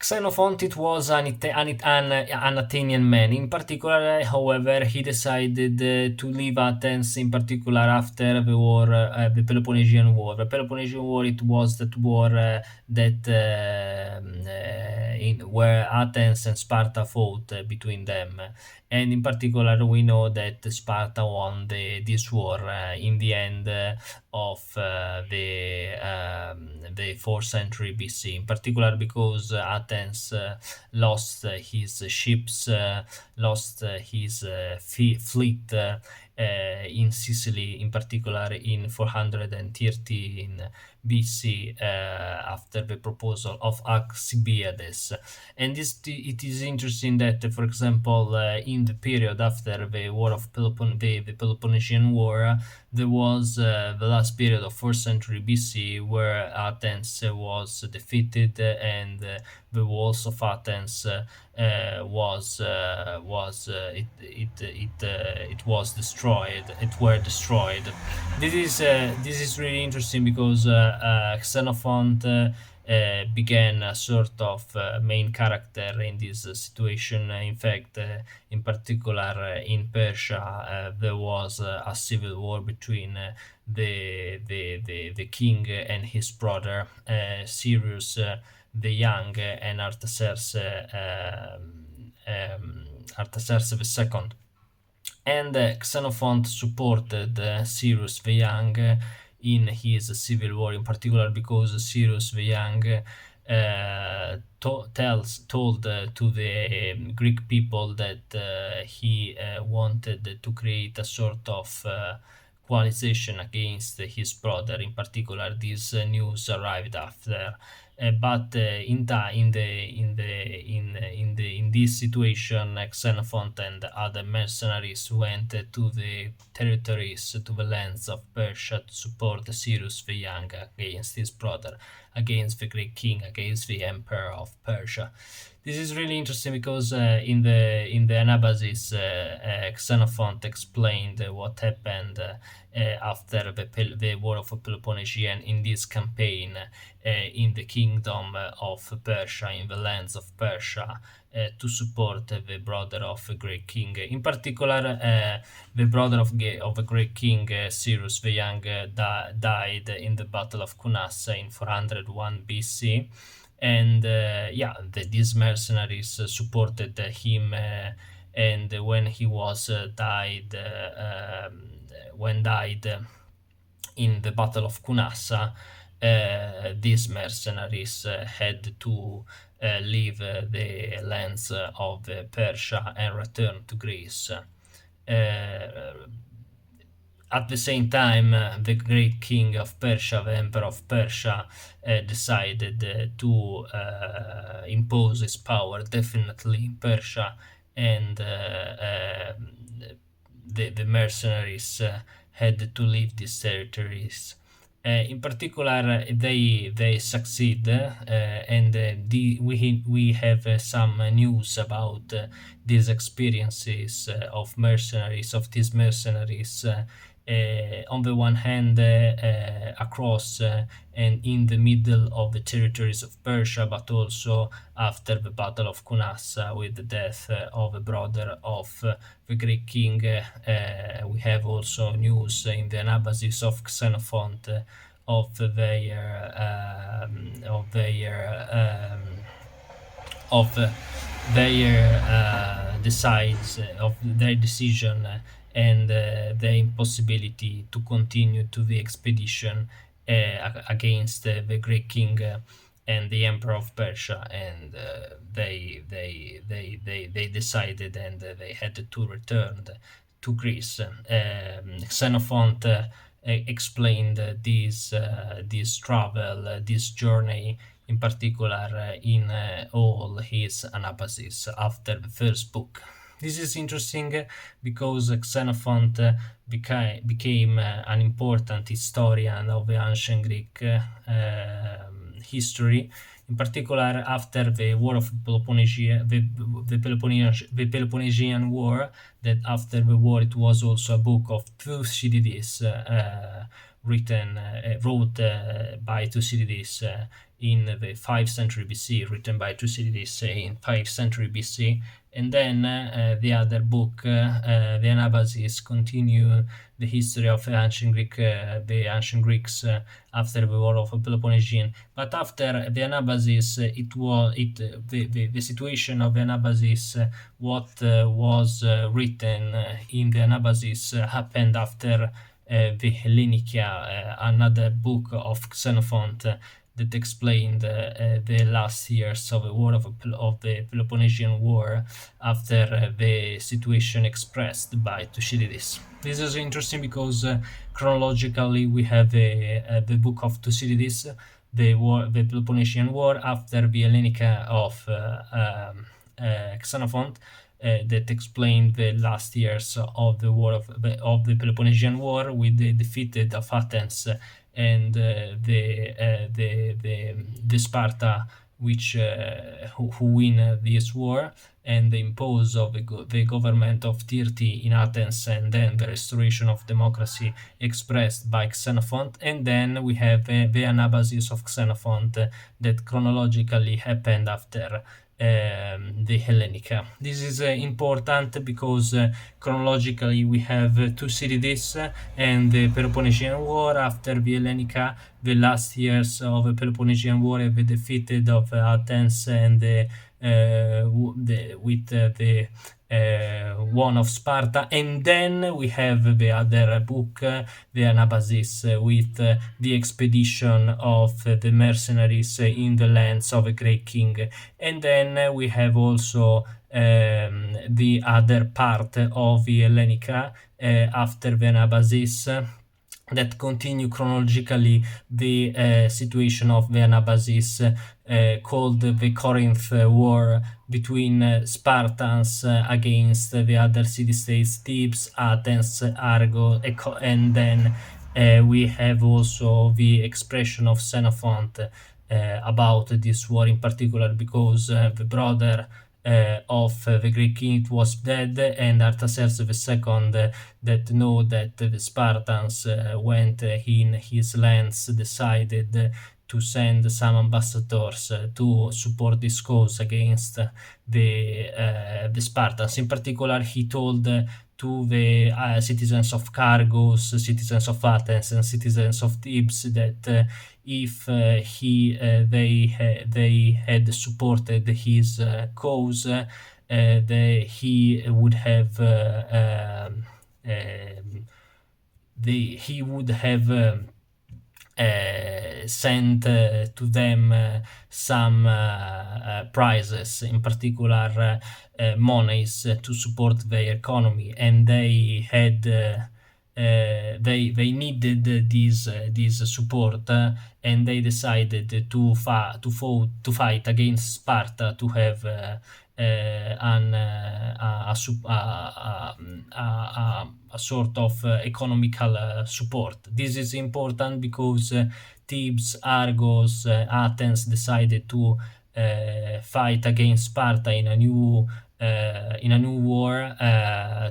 Xenophon, it was an Athenian man. In particular, however, he decided to leave Athens, in particular after the war, the Peloponnesian War. The Peloponnesian War, it was that war where Athens and Sparta fought between them. And in particular, we know that Sparta won this war in the end of the 4th century BC, in particular because Athens lost his ships, lost his fleet in Sicily, in particular in 413 BC, after the proposal of Alcibiades. And it is interesting that, for example, in the period after the war of the Peloponnesian War, there was the last period of 4th century BC where Athens was defeated and the walls of Athens it was destroyed. It were destroyed. This is really interesting because Xenophon began a sort of main character in this situation. In fact, in particular in Persia, there was a civil war between the king and his brother, Cyrus the Young, and Artaxerxes II. And Xenophon supported Cyrus the Young in his civil war, in particular because Cyrus the Young told to the Greek people that he wanted to create a sort of coalition against his brother. In particular, this news arrived after. But in this situation, Xenophon and other mercenaries went to the territories, to the lands of Persia, to support Cyrus the Young against his brother, against the Greek king, against the emperor of Persia. This is really interesting because in the Anabasis, Xenophon explained what happened after the War of Peloponnesian in this campaign in the kingdom of Persia, in the lands of Persia, to support the brother of a Greek king. In particular, the brother of a Greek king, Cyrus the Young, died in the Battle of Cunassa in 401 BC. And these mercenaries supported him, and when he was died in the Battle of Cunassa, these mercenaries had to leave the lands of Persia and return to Greece. At the same time, the great king of Persia, the emperor of Persia, decided to impose his power definitely in Persia, and the mercenaries had to leave these territories. In particular, they succeed, and we have some news about these experiences of these mercenaries. On the one hand, across and in the middle of the territories of Persia, but also after the Battle of Cunassa, with the death of a brother of the Greek king. We have also news in the Anabasis of Xenophon of their decision and the impossibility to continue to the expedition against the Greek king and the emperor of Persia, and they decided, and they had to return to Greece. Xenophon explained this travel, this journey, in particular in all his Anabasis after the first book. This is interesting because Xenophon became an important historian of the ancient Greek history, in particular after the War of Peloponnesian, the Peloponnesian War. That after the war, it was also a book of Thucydides wrote by Thucydides in the 5th century BC, written by Thucydides in 5th century BC. And then the other book, the Anabasis, continue the history of the ancient Greeks after the war of Peloponnesian. But after the Anabasis, the situation of the Anabasis, what was written in the Anabasis happened after the Hellenica, another book of Xenophon that explained the last years of the war of the Peloponnesian War after the situation expressed by Thucydides. This is interesting because chronologically we have the book of Thucydides, the Peloponnesian War after the Hellenica of Xenophon, that explained the last years of the war of the Peloponnesian War with the defeat of Athens and the Sparta, which who win this war, and the impose of the government of Tirti in Athens, and then the restoration of democracy expressed by Xenophon. And then we have the Anabasis of Xenophon that chronologically happened after the Hellenica. This is important because chronologically we have Thucydides and the Peloponnesian War after the Hellenica, the last years of the Peloponnesian War, the defeat of Athens and with the one of Sparta. And then we have the other book, the Anabasis, with the expedition of the mercenaries in the lands of a great king. And then we have also the other part of the Hellenica after the Anabasis, that continue chronologically the situation of the Anabasis, called the Corinth War between Spartans against the other city-states, Thebes, Athens, Argo, and then we have also the expression of Xenophon about this war in particular, because the brother of the Greek king was dead, and Artaxerxes II, that know that the Spartans went in his lands, decided to send some ambassadors to support this cause against the Spartans. In particular, he told to the citizens of Cargos, citizens of Athens, and citizens of Thebes that if they had supported his cause, he would have sent to them some prizes, in particular monies, to support their economy, and they had they needed this support, and they decided to fight against Sparta to have a sort of economical support. This is important because Thebes, Argos, Athens decided to fight against Sparta in a new war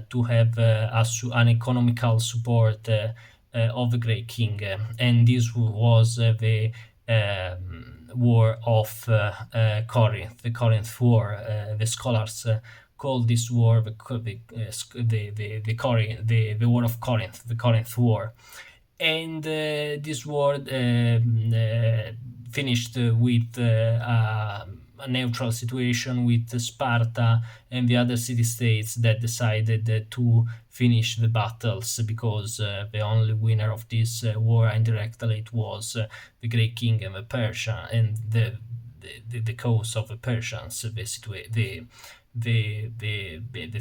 to have an economical support of the great king, and this was the war of Corinth, the Corinth War. The scholars call this war the War of Corinth, the Corinth War. And this war finished with a neutral situation with Sparta and the other city-states that decided to finish the battles, because the only winner of this war indirectly it was the Great King and the Persia, and the cause of the Persians, the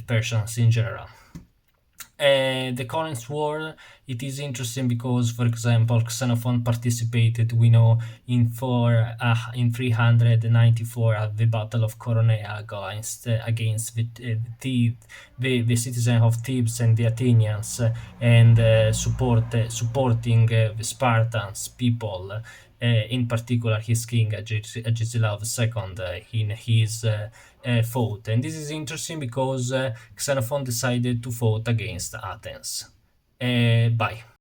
Persians in general. The Corinth War, it is interesting because, for example, Xenophon participated, we know, in 394 at the Battle of Coronea against the citizens of Thebes and the Athenians, and supporting the Spartans people, in particular his king Agesilaus II in his fought. And this is interesting because Xenophon decided to fight against Athens. Bye.